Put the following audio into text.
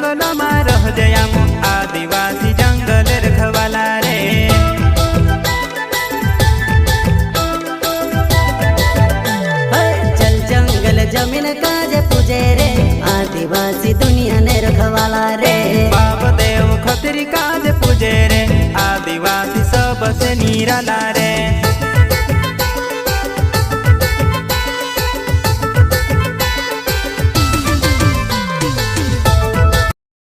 जंगलમાં રહજે આમ आदिवासी जंगल रखवाला रे। चल जंगल जमीन काजे पूजे रे आदिवासी दुनिया ने रखवाला रे। बाप देव खतरी काज पूजे रे आदिवासी सबसे निराला रे।